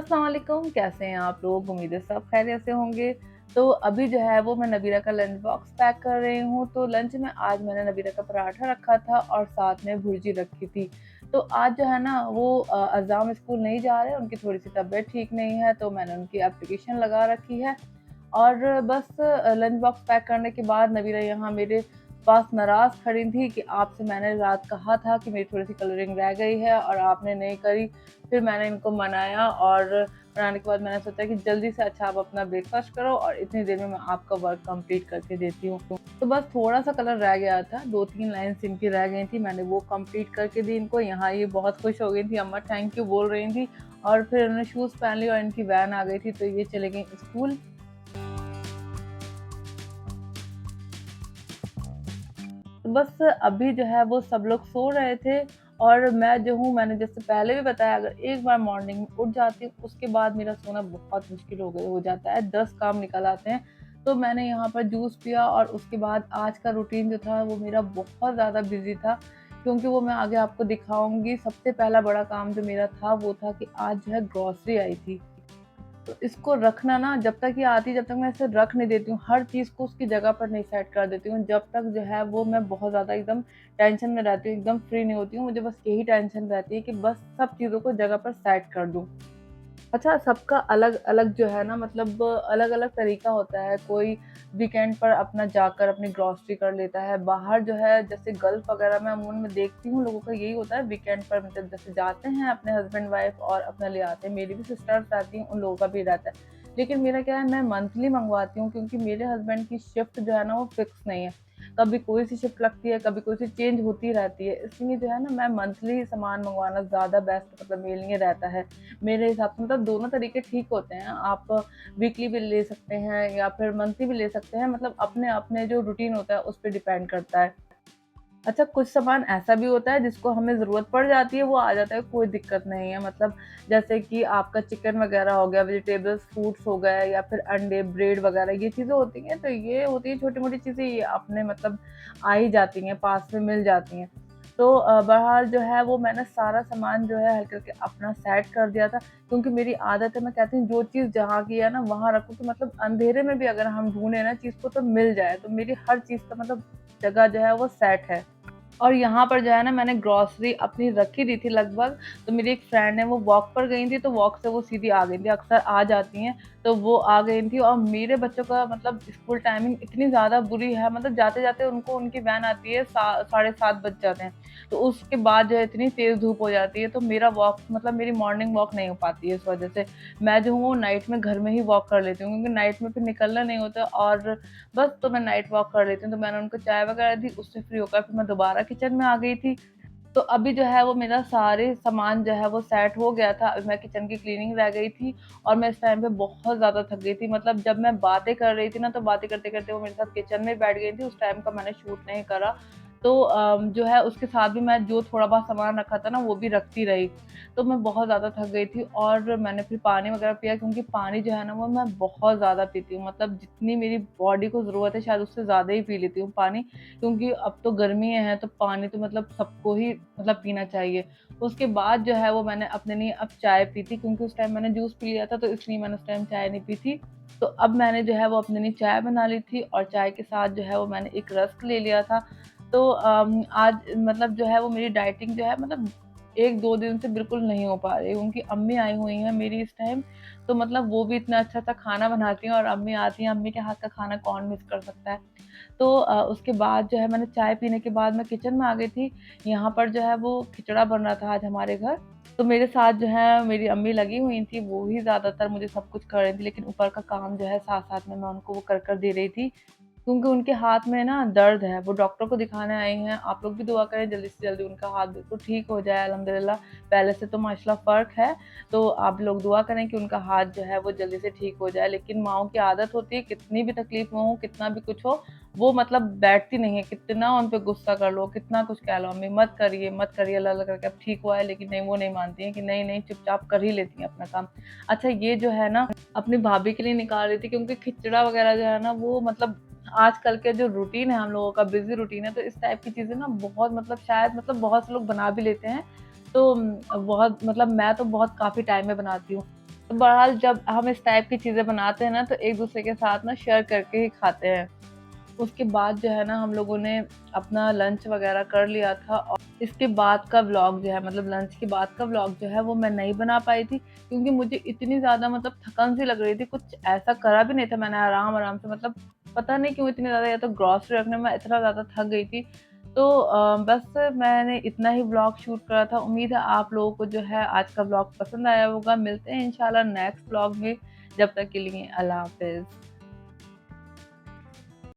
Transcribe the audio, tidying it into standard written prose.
अस्सलाम वालेकुम, कैसे हैं आप लोग? उम्मीद है सब खैरियत से होंगे। तो अभी जो है वो मैं नबीरा का लंच बॉक्स पैक कर रही हूँ। तो लंच में आज मैंने नबीरा का पराठा रखा था और साथ में भुर्जी रखी थी। तो आज जो है ना वो अज़ाम स्कूल नहीं जा रहे, उनकी थोड़ी-सी तबीयत ठीक नहीं है, तो मैंने उनकी एप्लीकेशन लगा रखी है। और बस लंच बॉक्स पैक करने के बाद नबीरा यहाँ मेरे पास नाराज़ खड़ी थी कि आपसे मैंने रात कहा था कि मेरी थोड़ी-सी कलरिंग रह गई है और आपने नहीं करी। फिर मैंने इनको मनाया और मनाने के बाद मैंने सोचा कि जल्दी से अच्छा आप अपना ब्रेकफ़ास्ट करो और इतनी देर में मैं आपका वर्क कंप्लीट करके देती हूँ। तो बस थोड़ा-सा कलर रह गया था, 2-3 लाइन्स इनकी रह गई थी, मैंने वो कंप्लीट करके दी इनको। यहाँ ये बहुत खुश हो गई थी, अम्मा थैंक यू बोल रही थी और फिर इन्होंने शूज़ पहन लिए और इनकी वैन आ गई थी, तो ये चली गईं स्कूल। तो बस अभी जो है वो सब लोग सो रहे थे और मैं जो हूँ मैंने जैसे पहले भी बताया अगर एक बार मॉर्निंग में उठ जाती हूँ उसके बाद मेरा सोना बहुत मुश्किल हो जाता है, 10 काम निकल आते हैं। तो मैंने यहाँ पर जूस पिया और उसके बाद आज का रूटीन जो था वो मेरा बहुत ज़्यादा बिज़ी था, क्योंकि वो मैं आगे आपको दिखाऊँगी। सबसे पहला बड़ा काम जो मेरा था वो था कि आज जो है ग्रॉसरी आई थी। तो इसको रखना ना जब तक ये आती है, जब तक मैं इसे रख नहीं देती हूँ, हर चीज़ को उसकी जगह पर नहीं सेट कर देती हूँ, जब तक जो है वो मैं बहुत ज़्यादा एकदम टेंशन में रहती हूँ, एकदम फ्री नहीं होती हूँ। मुझे बस यही टेंशन रहती है कि बस सब चीज़ों को जगह पर सेट कर दूँ। अच्छा, सबका अलग-अलग जो है ना मतलब अलग-अलग तरीका होता है। कोई वीकेंड पर अपना जाकर अपनी ग्रॉसरी कर लेता है। बाहर जो है जैसे गल्फ वगैरह में अमूमन मैं देखती हूँ लोगों का यही होता है वीकेंड पर मतलब जैसे जाते हैं अपने हस्बैंड वाइफ और अपना ले आते हैं। मेरी भी सिस्टर्स रहती हैं, उन लोगों का भी रहता है। लेकिन मेरा क्या है मैं मंथली मँगवाती हूँ क्योंकि मेरे हस्बैंड की शिफ्ट जो है ना वो फिक्स नहीं है। कभी कोई-सी शिफ्ट लगती है, कभी कोई-सी चेंज होती रहती है। इसलिए जो है ना मैं मंथली सामान मँगवाना ज़्यादा बेस्ट मतलब मेरे लिए रहता है। मेरे हिसाब से मतलब दोनों तरीके ठीक होते हैं। आप वीकली भी ले सकते हैं या फिर मंथली भी ले सकते हैं, मतलब अपने-अपने जो रूटीन होता है उस पे डिपेंड करता है। अच्छा, कुछ सामान ऐसा भी होता है जिसको हमें ज़रूरत पड़ जाती है, वो आ जाता है, कोई दिक्कत नहीं है। मतलब जैसे कि आपका चिकन वग़ैरह हो गया, वेजिटेबल्स, फ्रूट्स हो गए या फिर अंडे, ब्रेड वग़ैरह ये चीज़ें होती हैं, तो ये होती हैं छोटी-मोटी चीज़ें, ये अपने मतलब आ ही जाती हैं, पास में मिल जाती हैं। तो बहरहाल जो है वो मैंने सारा सामान जो है हल्के-हल्के अपना सेट कर दिया था, क्योंकि मेरी आदत है, मैं कहती हूँ जो चीज़ जहाँ की है ना वहाँ रखो, तो मतलब अंधेरे में भी अगर हम ढूँढे ना चीज़ को तो मिल जाए, तो मेरी हर चीज़ का मतलब जगह जो है वो सेट है। और यहाँ पर जो है ना मैंने ग्रॉसरी अपनी रखी दी थी लगभग, तो मेरी एक फ्रेंड है वो वॉक पर गई थी, तो वॉक से वो सीधी आ गई थी, अक्सर आ जाती हैं, तो वो आ गई थी और मेरे बच्चों का मतलब स्कूल टाइमिंग इतनी ज़्यादा बुरी है, मतलब जाते-जाते उनको उनकी वैन आती है साढ़े 7 बज जाते हैं, तो उसके बाद जो है इतनी तेज़ धूप हो जाती है, तो मेरा वॉक मतलब मेरी मॉर्निंग वॉक नहीं हो पाती है इस वजह से। मैं जो हूँ नाइट में घर में ही वॉक कर लेती हूँ, क्योंकि नाइट में फिर निकलना नहीं होता और बस तो मैं नाइट वॉक कर लेती हूँ, तो मैंने उनको चाय वगैरह दी, उससे फ्री होकर फिर मैं दोबारा किचन में आ गई थी। तो अभी जो है वो मेरा सारे सामान जो है वो सेट हो गया था, अभी मैं किचन की क्लीनिंग रह गई थी और मैं इस टाइम पे बहुत ज़्यादा थक गई थी। मतलब जब मैं बातें कर रही थी ना, तो बातें करते-करते वो मेरे साथ किचन में बैठ गई थी, उस टाइम का मैंने शूट नहीं करा। तो जो है उसके साथ भी मैं जो थोड़ा बहुत सामान रखा था ना, वो भी रखती रही। तो मैं बहुत ज़्यादा थक गई थी और मैंने फिर पानी वगैरह पिया, क्योंकि पानी जो है ना वो मैं बहुत ज़्यादा पीती हूँ। मतलब जितनी मेरी बॉडी को ज़रूरत है शायद उससे ज़्यादा ही पी लेती हूँ पानी, क्योंकि अब तो गर्मियाँ हैं तो पानी तो मतलब सबको ही मतलब पीना चाहिए। उसके बाद जो है वो मैंने अपने लिए अब चाय पी थी, क्योंकि उस टाइम मैंने जूस पी लिया था, तो इसलिए मैंने उस टाइम चाय नहीं पी थी। तो अब मैंने जो है वो अपने लिए चाय बना ली थी और चाय के साथ जो है वो मैंने एक रस्क ले लिया था। तो आज मतलब जो है वो मेरी डाइटिंग जो है मतलब 1-2 दिन से बिल्कुल नहीं हो पा रही। उनकी अम्मी आई हुई हैं मेरी इस टाइम, तो मतलब वो भी इतना अच्छा-अच्छा खाना बनाती हैं और अम्मी आती हैं, अम्मी के हाथ का खाना कौन मिस कर सकता है। तो उसके बाद जो है मैंने चाय पीने के बाद मैं किचन में आ गई थी। यहाँ पर जो है वो खिचड़ा बन रहा था आज हमारे घर। तो मेरे साथ जो है मेरी अम्मी लगी हुई थी, वो ही ज़्यादातर मुझे सब कुछ कर रही थी, लेकिन ऊपर का काम जो है साथ-साथ में मैं उनको वो कर दे रही थी। क्योंकि उनके हाथ में ना दर्द है, वो डॉक्टर को दिखाने आई हैं। आप लोग भी दुआ करें जल्दी से जल्दी उनका हाथ बिल्कुल ठीक हो जाए अल्हम्दुलिल्लाह। पहले से तो माशाल्लाह फ़र्क है, तो आप लोग दुआ करें कि उनका हाथ जो है वो जल्दी से ठीक हो जाए। लेकिन माँओं की आदत होती है, कितनी भी तकलीफ़ में हो, कितना भी कुछ हो, वो मतलब बैठती नहीं है। कितना उन पे गुस्सा कर लो, कितना कुछ कह लो, "अम्मी मत करिए, अल्लाह-अल्लाह करके अब ठीक हुआ है।" लेकिन नहीं, वो नहीं मानती हैं कि नहीं, चुपचाप कर ही लेती हैं अपना काम। अच्छा, ये जो है ना अपनी भाभी के लिए निकाल रही थी, क्योंकि खिचड़ा वग़ैरह जो है ना वो मतलब आजकल के जो रूटीन है हम लोगों का बिज़ी रूटीन है, तो इस टाइप की चीज़ें ना बहुत मतलब शायद मतलब बहुत से लोग बना भी लेते हैं। तो बहुत मतलब मैं तो बहुत काफ़ी टाइम में बनाती हूँ। तो बहरहाल जब हम इस टाइप की चीज़ें बनाते हैं ना, तो एक-दूसरे के साथ ना शेयर करके ही खाते हैं। उसके बाद जो है ना हम लोगों ने अपना लंच वग़ैरह कर लिया था और इसके बाद का व्लॉग जो है मतलब लंच के बाद का व्लॉग जो है वो मैं नहीं बना पाई थी क्योंकि मुझे इतनी ज़्यादा मतलब थकन सी लग रही थी, कुछ ऐसा करा भी नहीं था मैंने आराम-आराम से मतलब पता नहीं क्यों इतनी ज़्यादा या तो ग्रॉसरी रखने में इतना ज़्यादा थक गई थी। तो बस मैंने इतना ही व्लॉग शूट करा था। उम्मीद है आप लोगों को जो है आज का व्लॉग पसंद आया होगा। मिलते हैं इंशाल्लाह नेक्स्ट व्लॉग में। जब तक के लिए अल्लाह हाफ़िज़।